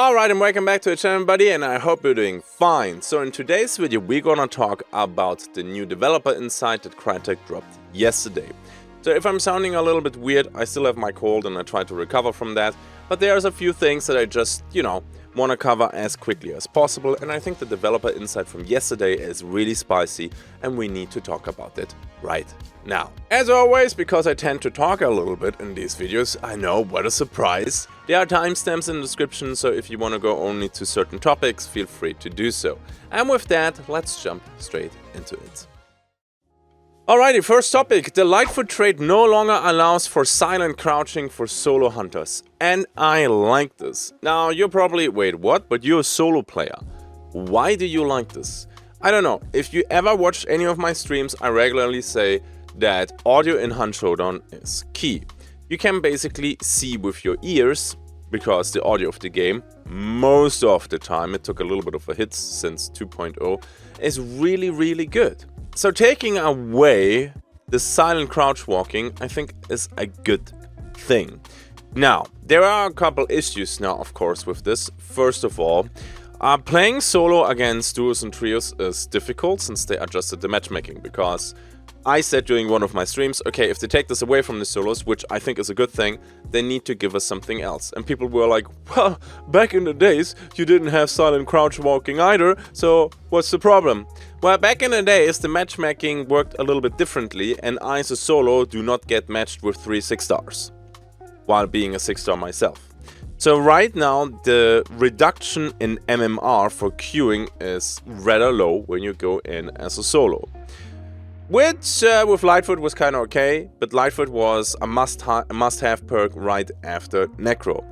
Alright, and welcome back to the channel, buddy, and I hope you're doing fine. So in today's video we're gonna talk about the new developer insight that CRYTEK dropped yesterday. So if I'm sounding a little bit weird, I still have my cold and I try to recover from that, but there's a few things that I just, want to cover as quickly as possible, and I think the developer insight from yesterday is really spicy and we need to talk about it right now. As always, because I tend to talk a little bit in these videos, I know, what a surprise. There are timestamps in the description, so if you want to go only to certain topics, feel free to do so. And with that, let's jump straight into it. Alrighty, first topic. The Lightfoot trait no longer allows for silent crouching for solo hunters. And I like this. Now, you're probably, wait, what? But you're a solo player. Why do you like this? I don't know. If you ever watched any of my streams, I regularly say that audio in Hunt Showdown is key. You can basically see with your ears, because the audio of the game, most of the time, it took a little bit of a hit since 2.0, is really, really good. So taking away the silent crouch walking, I think, is a good thing. Now, there are a couple issues now, of course, with this. First of all, playing solo against duos and trios is difficult since they adjusted the matchmaking, because I said during one of my streams, okay, if they take this away from the solos, which I think is a good thing, they need to give us something else. And people were like, well, back in the days, you didn't have silent crouch walking either, so what's the problem? Well, back in the days, the matchmaking worked a little bit differently, and I as a solo do not get matched with 3 6-stars, while being a 6-star myself. So right now, the reduction in MMR for queuing is rather low when you go in as a solo. Which, with Lightfoot was kind of okay, but Lightfoot was a must-have perk right after Necro.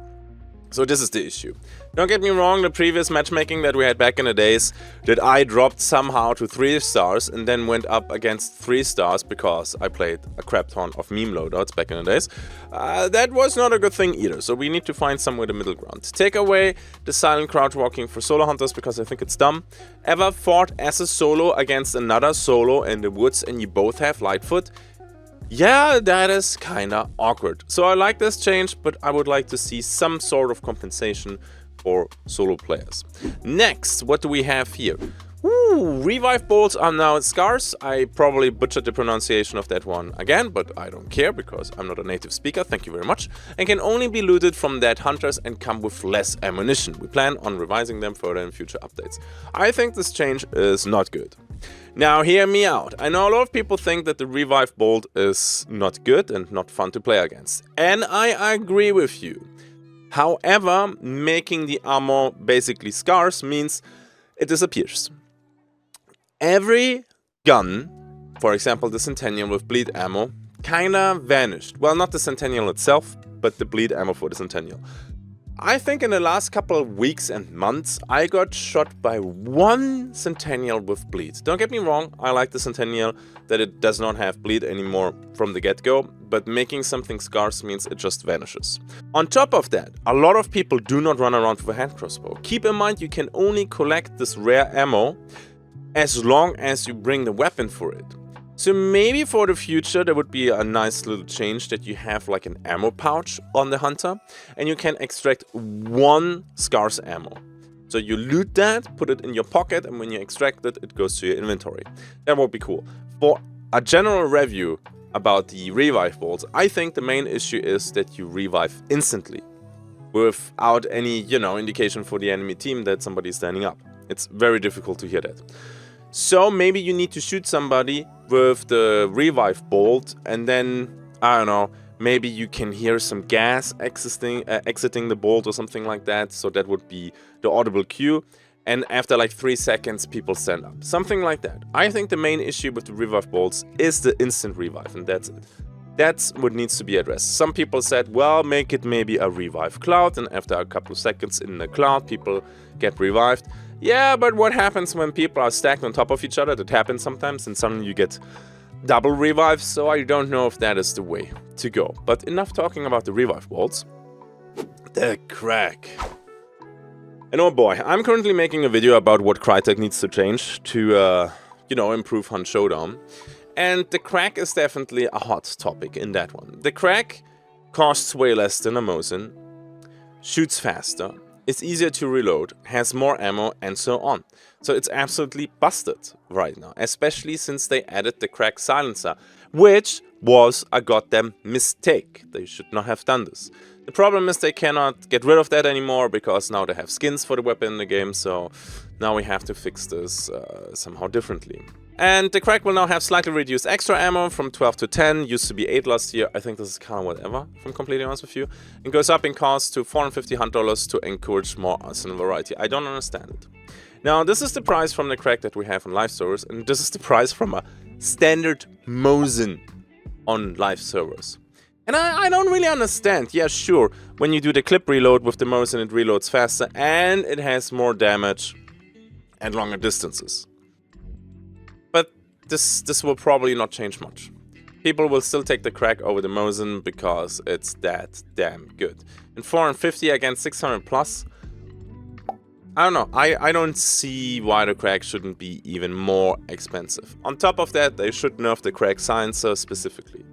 So this is the issue. Don't get me wrong, the previous matchmaking that we had back in the days, that I dropped somehow to 3 stars and then went up against 3 stars because I played a crap ton of meme loadouts back in the days, that was not a good thing either, so we need to find somewhere the middle ground. Take away the silent crouch walking for solo hunters because I think it's dumb. Ever fought as a solo against another solo in the woods and you both have Lightfoot? Yeah, that is kinda awkward. So I like this change, but I would like to see some sort of compensation for solo players. Next, what do we have here? Ooh, revive bolts are now scarce. I probably butchered the pronunciation of that one again, but I don't care because I'm not a native speaker, thank you very much, and can only be looted from dead hunters and come with less ammunition. We plan on revising them further in future updates. I think this change is not good. Now hear me out. I know a lot of people think that the revive bolt is not good and not fun to play against, and I agree with you. However, making the armor basically scarce means it disappears. Every gun, for example the Centennial with bleed ammo, kinda vanished. Well, not the Centennial itself, but the bleed ammo for the Centennial. I think in the last couple of weeks and months, I got shot by one Centennial with bleed. Don't get me wrong, I like the Centennial that it does not have bleed anymore from the get-go, but making something scarce means it just vanishes. On top of that, a lot of people do not run around with a hand crossbow. Keep in mind you can only collect this rare ammo as long as you bring the weapon for it. So maybe for the future there would be a nice little change that you have like an ammo pouch on the hunter and you can extract one scarce ammo. So you loot that, put it in your pocket, and when you extract it, it goes to your inventory. That would be cool. For a general review about the revive bolts, I think the main issue is that you revive instantly without any, indication for the enemy team that somebody is standing up. It's very difficult to hear that. So maybe you need to shoot somebody with the revive bolt and then, I don't know, maybe you can hear some gas exiting the bolt or something like that, so that would be the audible cue, and after like 3 seconds people stand up. Something like that. I think the main issue with the revive bolts is the instant revive, and that's it. That's what needs to be addressed. Some people said, well, make it maybe a revive cloud, and after a couple of seconds in the cloud people get revived. Yeah, but what happens when people are stacked on top of each other? That happens sometimes, and suddenly you get double revives, so I don't know if that is the way to go. But enough talking about the revive bolts. The Krag. And oh boy, I'm currently making a video about what CRYTEK needs to change to, improve Hunt Showdown. And the Krag is definitely a hot topic in that one. The Krag costs way less than a Mosin, shoots faster, is easier to reload, has more ammo, and so on. So it's absolutely busted right now, especially since they added the Krag silencer, which was a goddamn mistake. They should not have done this. The problem is they cannot get rid of that anymore because now they have skins for the weapon in the game, so now we have to fix this somehow differently. And the Krag will now have slightly reduced extra ammo from 12 to 10, used to be 8 last year. I think this is kind of whatever, if I'm completely honest with you. It goes up in cost to $450 to encourage more arsenal variety. I don't understand it. Now, this is the price from the Krag that we have on live servers, and this is the price from a standard Mosin on live servers. And I don't really understand. Yeah, sure, when you do the clip reload with the Mosin, it reloads faster, and it has more damage at longer distances. But this will probably not change much. People will still take the Krag over the Mosin because it's that damn good. And 450 against 600 plus, I don't know, I don't see why the Krag shouldn't be even more expensive. On top of that, they should nerf the Krag silencer specifically.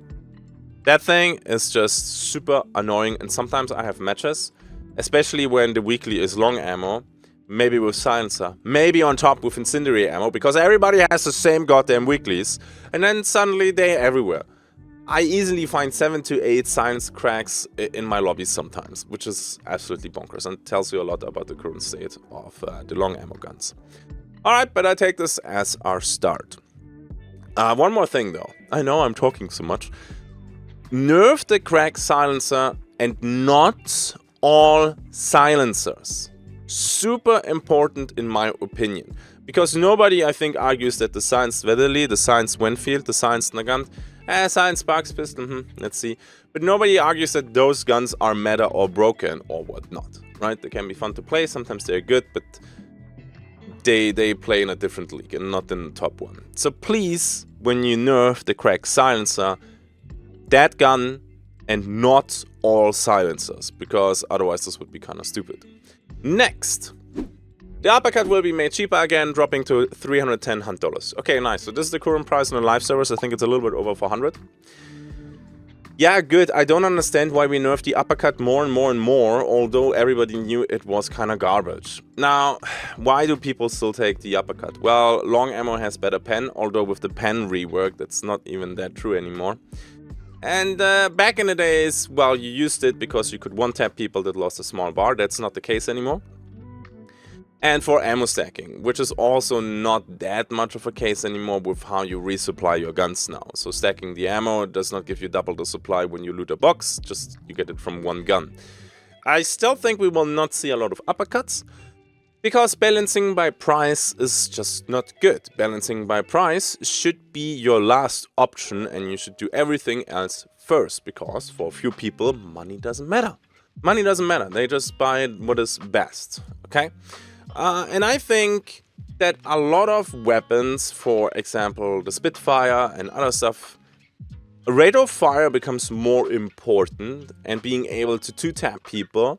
That thing is just super annoying, and sometimes I have matches, especially when the weekly is long ammo, maybe with silencer, maybe on top with incendiary ammo, because everybody has the same goddamn weeklies, and then suddenly they're everywhere. I easily find 7 to 8 silence Krags in my lobbies sometimes, which is absolutely bonkers and tells you a lot about the current state of the long ammo guns. Alright, but I take this as our start. One more thing though, I know I'm talking so much. Nerf the Krag silencer and not all silencers. Super important in my opinion. Because nobody, I think, argues that the Science Vetterli, the Science Winfield, the Science Nagant, Science Sparks Pistol, let's see. But nobody argues that those guns are meta or broken or whatnot, right? They can be fun to play, sometimes they're good, but they play in a different league and not in the top one. So please, when you nerf the Krag silencer, that gun and not all silencers, because otherwise this would be kind of stupid. Next, the Uppercut will be made cheaper again, dropping to $310. Okay, nice. So this is the current price on the live servers. I think it's a little bit over 400. Yeah, good. I don't understand why we nerfed the Uppercut more and more and more, although everybody knew it was kind of garbage. Now, why do people still take the Uppercut? Well, long ammo has better pen, although with the pen rework, that's not even that true anymore. And back in the days, well, you used it because you could one-tap people that lost a small bar. That's not the case anymore. And for ammo stacking, which is also not that much of a case anymore with how you resupply your guns now. So stacking the ammo does not give you double the supply when you loot a box, just you get it from one gun. I still think we will not see a lot of uppercuts, because balancing by price is just not good. Balancing by price should be your last option, and you should do everything else first, because for a few people, money doesn't matter. Money doesn't matter, they just buy what is best, okay? And I think that a lot of weapons, for example, the Spitfire and other stuff, rate of fire becomes more important, and being able to two-tap people,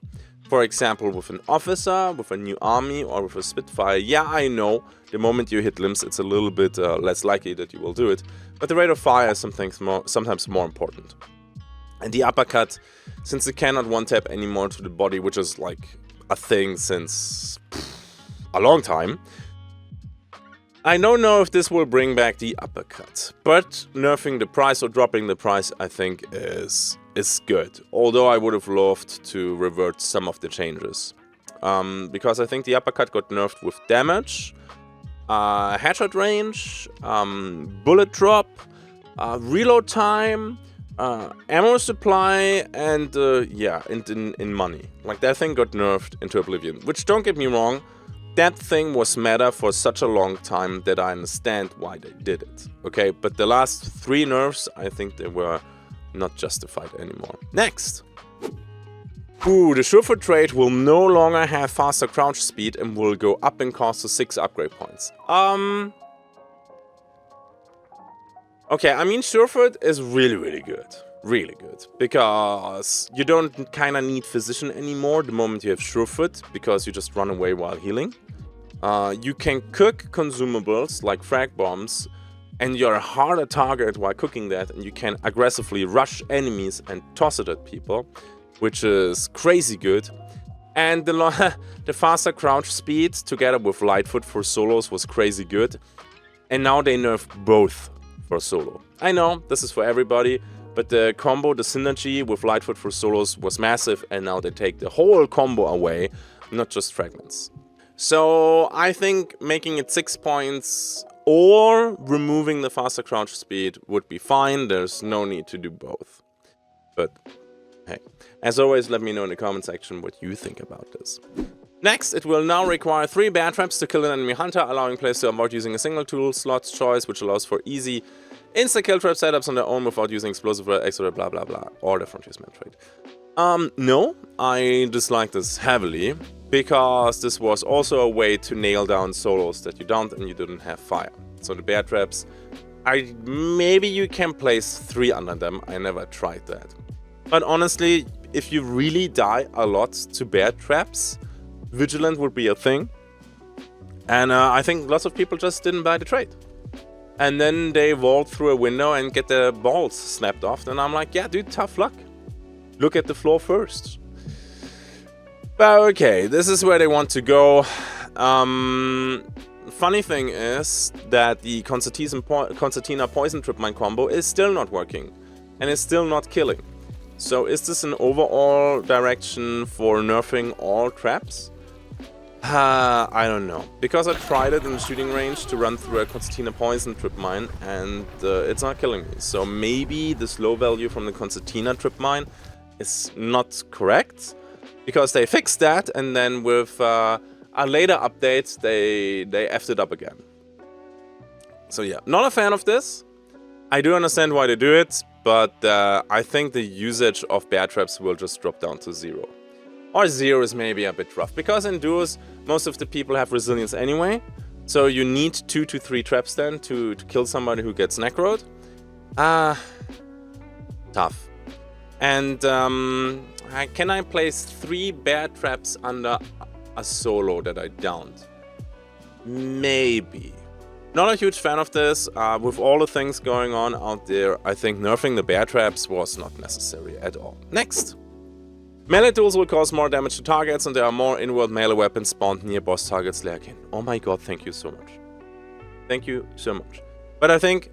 for example, with an officer, with a new army, or with a Spitfire. Yeah, I know, the moment you hit limbs, it's a little bit less likely that you will do it, but the rate of fire is sometimes more important. And the Uppercut, since it cannot one-tap anymore to the body, which is like a thing since a long time, I don't know if this will bring back the Uppercut, but nerfing the price or dropping the price, I think, is good. Although I would have loved to revert some of the changes, because I think the Uppercut got nerfed with damage, headshot range, bullet drop, reload time, ammo supply, and yeah, in money. Like, that thing got nerfed into oblivion, which, don't get me wrong, that thing was meta for such a long time that I understand why they did it, okay? But the last 3 nerfs, I think they were not justified anymore. Next! Ooh, the Surefoot trait will no longer have faster crouch speed and will go up in cost to 6 upgrade points. Okay, I mean, Surefoot is really good. Really good, because you don't kind of need Physician anymore the moment you have Surefoot, because you just run away while healing. You can cook consumables like frag bombs, and you're a harder target while cooking that, and you can aggressively rush enemies and toss it at people, which is crazy good. And the faster crouch speed together with Lightfoot for solos was crazy good. And now they nerf both for solo. I know, this is for everybody, but the combo, the synergy with Lightfoot for solos was massive, and now they take the whole combo away, not just fragments. So I think making it 6 points or removing the faster crouch speed would be fine. There's no need to do both. But hey, as always, let me know in the comment section what you think about this. Next, it will now require 3 bear traps to kill an enemy hunter, allowing players to avoid using a single tool slot's choice, which allows for easy insta-kill trap setups on their own without using explosive extra blah blah blah, or the frontiers man trait. No, I dislike this heavily, because this was also a way to nail down solos that you don't and you didn't have fire. So the bear traps, maybe you can place 3 under them, I never tried that. But honestly, if you really die a lot to bear traps, Vigilant would be a thing. And I think lots of people just didn't buy the trait. And then they vault through a window and get their balls snapped off. And I'm like, yeah, dude, tough luck. Look at the floor first. But okay, this is where they want to go. Funny thing is that the Concertina Poison Tripmine combo is still not working. And is still not killing. So is this an overall direction for nerfing all traps? I don't know. Because I tried it in the shooting range to run through a Concertina Poison Trip Mine, and it's not killing me. So maybe the slow value from the Concertina Trip Mine is not correct, because they fixed that, and then with a later update, they effed it up again. So yeah, not a fan of this. I do understand why they do it, but I think the usage of bear traps will just drop down to 0. Or 0 is maybe a bit rough, because in duos, most of the people have resilience anyway. So you need 2 to 3 traps then to kill somebody who gets necroed. Tough. And can I place 3 bear traps under a solo that I downed? Maybe. Not a huge fan of this. With all the things going on out there, I think nerfing the bear traps was not necessary at all. Next. Melee tools will cause more damage to targets, and there are more in-world melee weapons spawned near boss targets lurking. Oh my god, thank you so much. Thank you so much. But I think...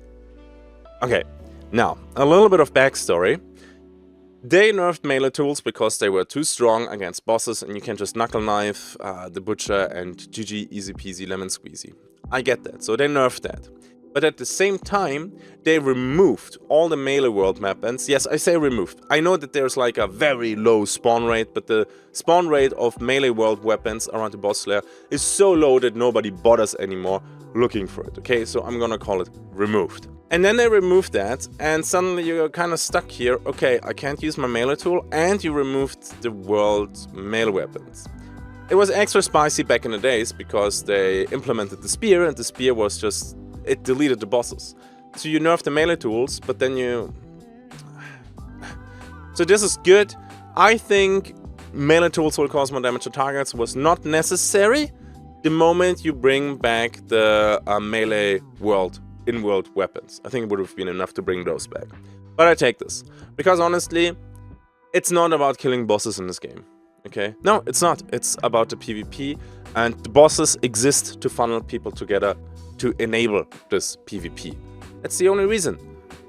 Okay, now, a little bit of backstory. They nerfed melee tools because they were too strong against bosses, and you can just knuckle knife the butcher and GG easy peasy lemon squeezy. I get that, so they nerfed that. But at the same time, they removed all the melee world weapons. Yes, I say removed. I know that there's like a very low spawn rate, but the spawn rate of melee world weapons around the boss lair is so low that nobody bothers anymore looking for it, okay? So I'm gonna call it removed. And then they removed that, and suddenly you're kind of stuck here. Okay, I can't use my melee tool, and you removed the world melee weapons. It was extra spicy back in the days because they implemented the spear, and the spear was just... it deleted the bosses. So you nerfed the melee tools, but then you... So this is good. I think melee tools will cause more damage to targets was not necessary the moment you bring back the melee world, in-world weapons. I think it would have been enough to bring those back. But I take this. Because honestly, it's not about killing bosses in this game. Okay? No, it's not. It's about the PvP, and the bosses exist to funnel people together to enable this PvP. That's the only reason.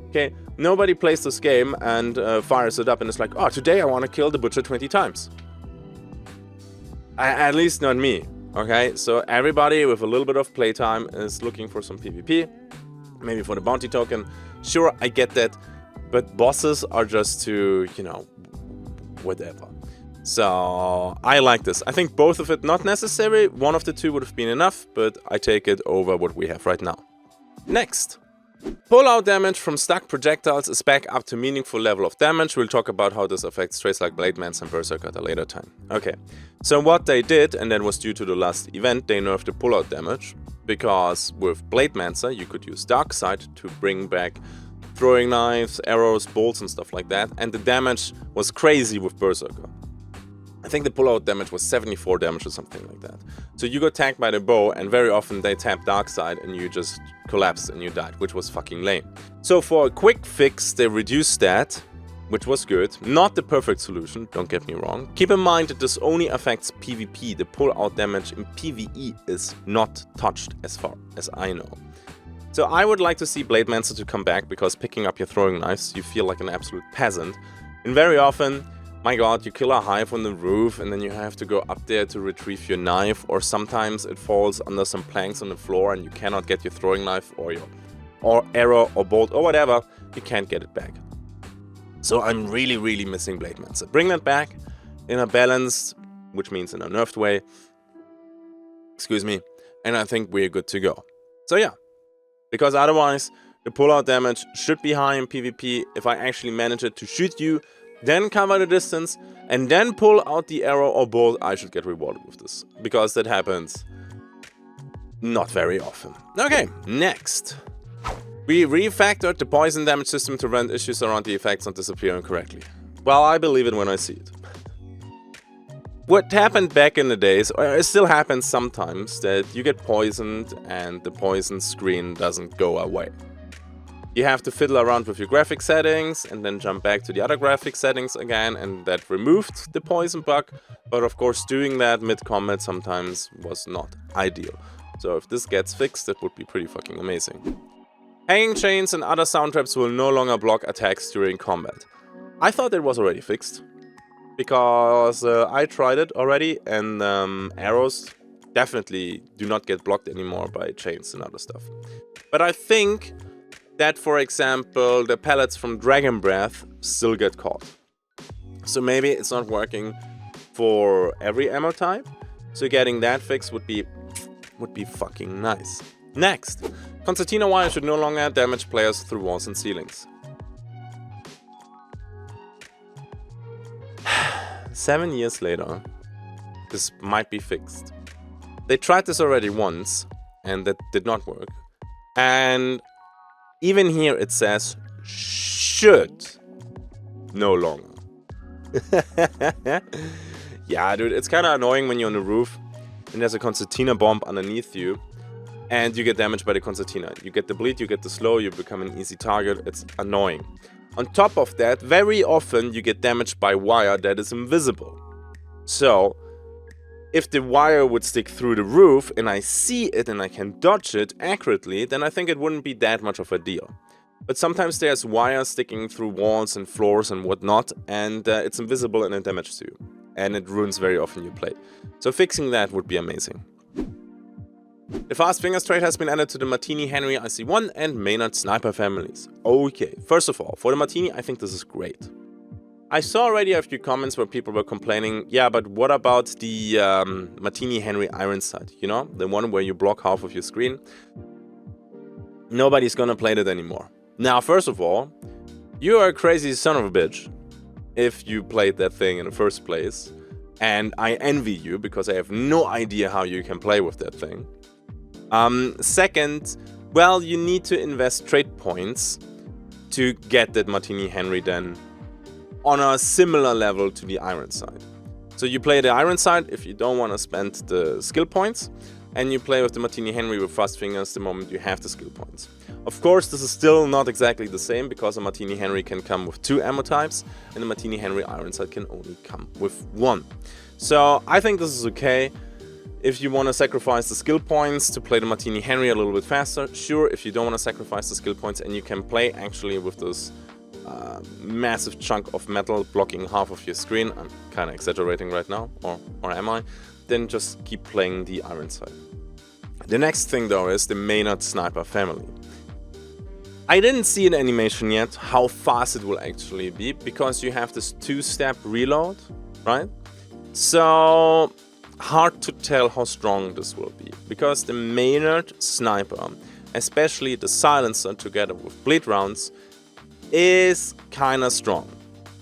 Okay? Nobody plays this game and fires it up and is like, oh, today I want to kill the butcher 20 times. At least not me. Okay? So everybody with a little bit of playtime is looking for some PvP. Maybe for the bounty token. Sure, I get that. But bosses are just to, you know, whatever. So I like this. I think both of it not necessary. One of the two would have been enough, but I take it over what we have right now. Next. Pull-out damage from stuck projectiles is back up to meaningful level of damage. We'll talk about how this affects traits like Blademans and Berserker at a later time. Okay, so what they did, and that was due to the last event, they nerfed the pull-out damage. Because with Blademancer you could use Darkside to bring back throwing knives, arrows, bolts and stuff like that. And the damage was crazy with Berserker. I think the pull-out damage was 74 damage or something like that. So you got tagged by the bow, and very often they tap Darkside and you just collapsed and you died, which was fucking lame. So for a quick fix, they reduced that which was good. Not the perfect solution, don't get me wrong. Keep in mind that this only affects PvP. The pull-out damage in PvE is not touched as far as I know. So I would like to see Blademancer to come back, because picking up your throwing knives, you feel like an absolute peasant. And very often, my god, you kill a hive on the roof and then you have to go up there to retrieve your knife, or sometimes it falls under some planks on the floor and you cannot get your throwing knife or your arrow or bolt or whatever, you can't get it back. So I'm really missing Blademancer. Bring that back in a balanced, which means in a nerfed way, excuse me, and I think we're good to go. So yeah, because otherwise the pullout damage should be high in PvP. If I actually manage it to shoot you, then cover the distance, and then pull out the arrow or bolt, I should get rewarded with this, because that happens not very often. Okay, next. We refactored the poison damage system to prevent issues around the effects not disappearing correctly. Well, I believe it when I see it. What happened back in the days, or it still happens sometimes, that you get poisoned and the poison screen doesn't go away. You have to fiddle around with your graphic settings and then jump back to the other graphic settings again, and that removed the poison bug. But of course, doing that mid-combat sometimes was not ideal. So if this gets fixed, that would be pretty fucking amazing. Hanging chains and other sound traps will no longer block attacks during combat. I thought it was already fixed, because I tried it already, and arrows definitely do not get blocked anymore by chains and other stuff. But I think that, for example, the pellets from Dragon Breath still get caught. So maybe it's not working for every ammo type, so getting that fixed would be fucking nice. Next, Concertina Wire should no longer damage players through walls and ceilings. 7 years later, this might be fixed. They tried this already once, and that did not work. And even here it says, should no longer. Yeah, dude, it's kind of annoying when you're on the roof and there's a Concertina bomb underneath you, and you get damaged by the Concertina. You get the bleed, you get the slow, you become an easy target. It's annoying. On top of that, very often you get damaged by wire that is invisible. So, if the wire would stick through the roof and I see it and I can dodge it accurately, then I think it wouldn't be that much of a deal. But sometimes there's wire sticking through walls and floors and whatnot, and it's invisible and it damages you. And it ruins very often your play. So fixing that would be amazing. The fast finger straight has been added to the Martini, Henry, IC1 and Maynard sniper families. Okay, first of all, for the Martini, I think this is great. I saw already a few comments where people were complaining, yeah, but what about the Martini Henry iron sight? You know, the one where you block half of your screen? Nobody's gonna play that anymore. Now, first of all, you are a crazy son of a bitch if you played that thing in the first place. And I envy you, because I have no idea how you can play with that thing. Second, well, you need to invest trade points to get that Martini Henry then on a similar level to the iron side. So you play the iron side if you don't want to spend the skill points, and you play with the Martini Henry with fast fingers the moment you have the skill points. Of course, this is still not exactly the same, because a Martini Henry can come with 2 ammo types, and the Martini Henry iron side can only come with 1. So I think this is okay. If you want to sacrifice the skill points to play the Martini Henry a little bit faster, sure. If you don't want to sacrifice the skill points and you can play actually with this massive chunk of metal blocking half of your screen, I'm kind of exaggerating right now, or am I? Then just keep playing the iron side. The next thing though is the Maynard sniper family. I didn't see an animation yet how fast it will actually be, because you have this 2-step reload, right? So hard to tell how strong this will be, because the Maynard sniper, especially the silencer together with bleed rounds, is kinda strong.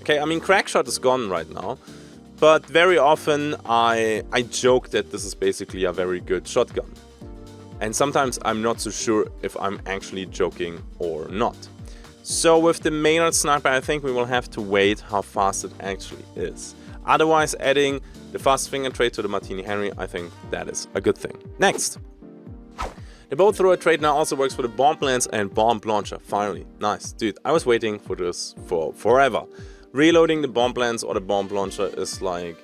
Okay, I mean, crack shot is gone right now, but very often I joke that this is basically a very good shotgun. And sometimes I'm not so sure if I'm actually joking or not. So with the Maynard sniper, I think we will have to wait how fast it actually is. Otherwise, adding the fast finger trade to the Martini Henry, I think that is a good thing. Next. The bolt thrower trait now also works for the bomb lance and bomb launcher. Finally. Nice. Dude, I was waiting for this for forever. Reloading the bomb lance or the bomb launcher is like...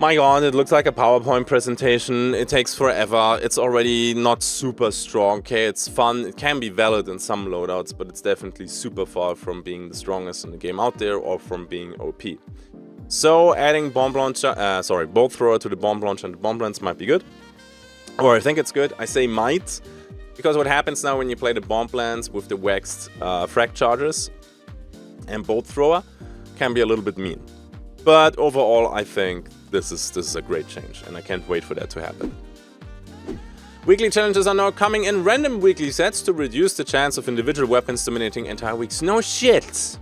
My god, it looks like a PowerPoint presentation. It takes forever. It's already not super strong. Okay, it's fun. It can be valid in some loadouts, but it's definitely super far from being the strongest in the game out there or from being OP. So adding bolt thrower to the bomb launcher and the bomb lance might be good. Or I think it's good. I say might, because what happens now when you play the bomb lance with the waxed frag charges and bolt thrower can be a little bit mean. But overall, I think this is a great change, and I can't wait for that to happen. Weekly challenges are now coming in random weekly sets to reduce the chance of individual weapons dominating entire weeks. No shit!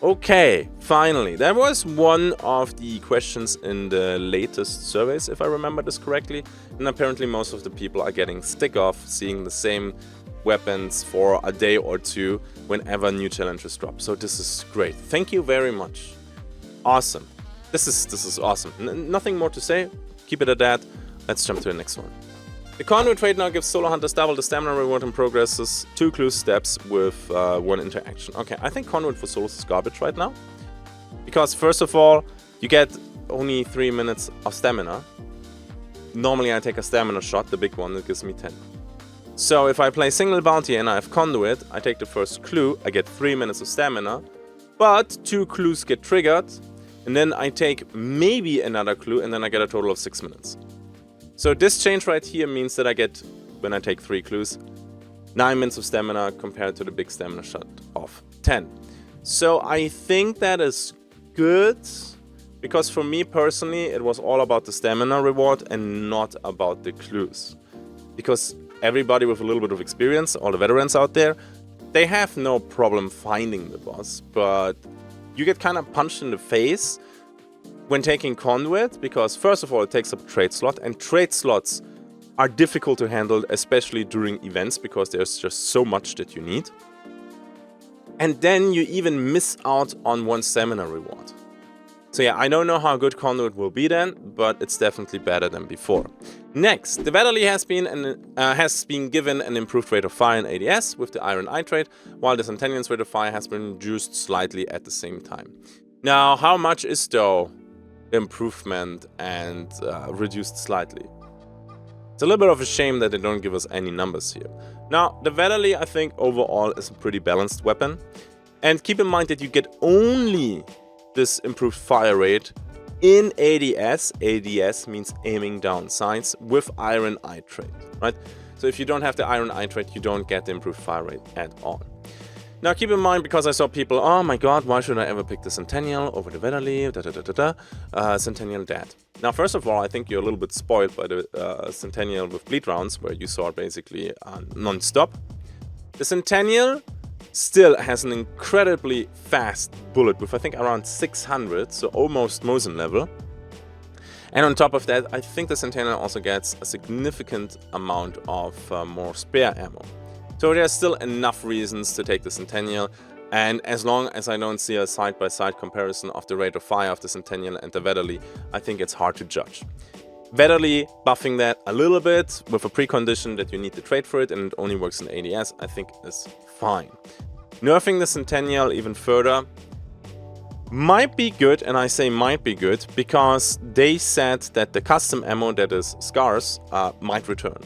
Okay, finally. That was one of the questions in the latest surveys, if I remember this correctly. And apparently most of the people are getting sick of seeing the same weapons for a day or two whenever new challenges drop. So this is great. Thank you very much. Awesome. This is awesome. Nothing more to say. Keep it at that. Let's jump to the next one. The Conduit trait now gives solo hunters double the stamina reward and progresses 2 clue steps with 1 interaction. Okay, I think Conduit for solos is garbage right now. Because first of all, you get only 3 minutes of stamina. Normally I take a stamina shot, the big one, that gives me 10. So if I play single bounty and I have Conduit, I take the first clue, I get 3 minutes of stamina. But 2 clues get triggered. And then I take maybe another clue, and then I get a total of 6 minutes. So this change right here means that I get, when I take 3 clues, 9 minutes of stamina compared to the big stamina shot of 10. So I think that is good, because for me personally, it was all about the stamina reward and not about the clues. Because everybody with a little bit of experience, all the veterans out there, they have no problem finding the boss, but you get kind of punched in the face when taking Conduit, because first of all it takes up a trade slot, and trade slots are difficult to handle, especially during events, because there's just so much that you need. And then you even miss out on 1 stamina reward. So yeah, I don't know how good Conduit will be then, but it's definitely better than before. Next, the Vetterli has been given an improved rate of fire in ADS with the Iron Eye trait, while the Centennial's rate of fire has been reduced slightly at the same time. Now, how much is though improvement and reduced slightly? It's a little bit of a shame that they don't give us any numbers here. Now, the Vetterli, I think overall is a pretty balanced weapon. And keep in mind that you get only this improved fire rate in ADS. ADS means aiming down sights with Iron Eye trait, right? So if you don't have the Iron Eye trait, you don't get the improved fire rate at all. Now keep in mind, because I saw people, oh my god, why should I ever pick the Centennial over the Vetterli, Centennial dead. Now first of all, I think you're a little bit spoiled by the Centennial with bleed rounds, where you saw basically non-stop. The Centennial still has an incredibly fast bullet with I think around 600, so almost Mosin level. And on top of that, I think the Centennial also gets a significant amount of more spare ammo. So there's still enough reasons to take the Centennial, and as long as I don't see a side-by-side comparison of the rate of fire of the Centennial and the Vetterli, I think it's hard to judge. Vetterli buffing that a little bit with a precondition that you need the trait for it and it only works in ADS, I think is fine. Nerfing the Centennial even further might be good, and I say might be good because they said that the custom ammo that is scarce might return,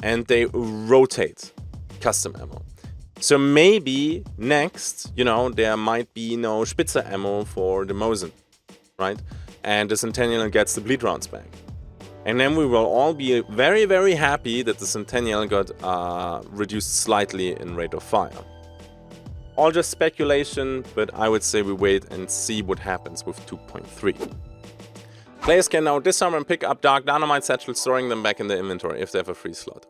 and they rotate custom ammo. So maybe next, there might be no Spitzer ammo for the Mosin, right? And the Centennial gets the bleed rounds back. And then we will all be very, very happy that the Centennial got reduced slightly in rate of fire. All just speculation, but I would say we wait and see what happens with 2.3. Players can now disarm and pick up Dark Dynamite satchels, storing them back in the inventory if they have a free slot.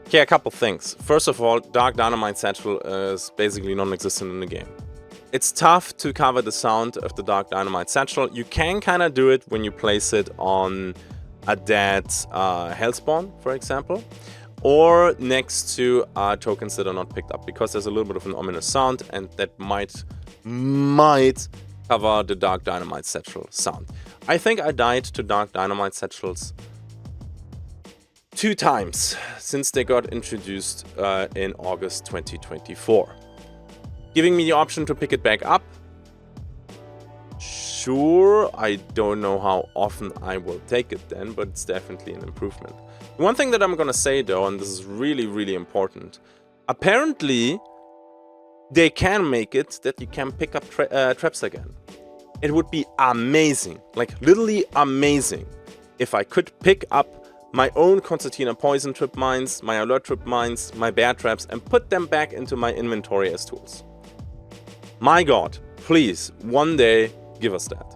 Okay, a couple things. First of all, Dark Dynamite satchel is basically non-existent in the game. It's tough to cover the sound of the Dark Dynamite satchel. You can kind of do it when you place it on a dead Hellspawn, for example, or next to tokens that are not picked up, because there's a little bit of an ominous sound, and that might cover the Dark Dynamite satchel sound. I think I died to Dark Dynamite satchels 2 times since they got introduced in August 2024. Giving me the option to pick it back up. Sure, I don't know how often I will take it then, but it's definitely an improvement. One thing that I'm gonna say though, and this is really, really important, apparently they can make it that you can pick up traps again. It would be amazing, like literally amazing, if I could pick up my own Concertina poison trip mines, my alert trip mines, my bear traps, and put them back into my inventory as tools. My god, please, one day, give us that.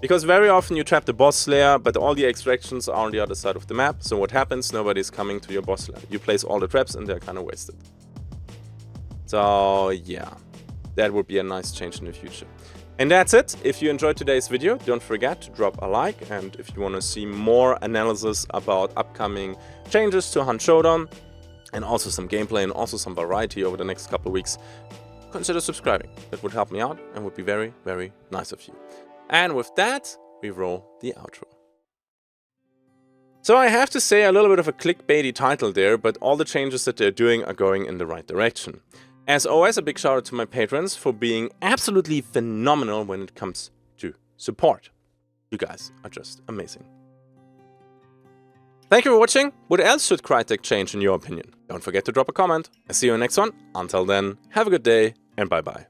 Because very often you trap the boss slayer, but all the extractions are on the other side of the map, so what happens? Nobody's coming to your boss slayer. You place all the traps and they're kind of wasted. So yeah, that would be a nice change in the future. And that's it. If you enjoyed today's video, don't forget to drop a like, and if you want to see more analysis about upcoming changes to Hunt Showdown, and also some gameplay and also some variety over the next couple of weeks, consider subscribing. That would help me out and would be very, very nice of you. And with that, we roll the outro. So I have to say a little bit of a clickbaity title there, but all the changes that they're doing are going in the right direction. As always, a big shout out to my patrons for being absolutely phenomenal when it comes to support. You guys are just amazing. Thank you for watching. What else should CRYTEK change in your opinion? Don't forget to drop a comment. I'll see you in the next one. Until then, have a good day and bye bye.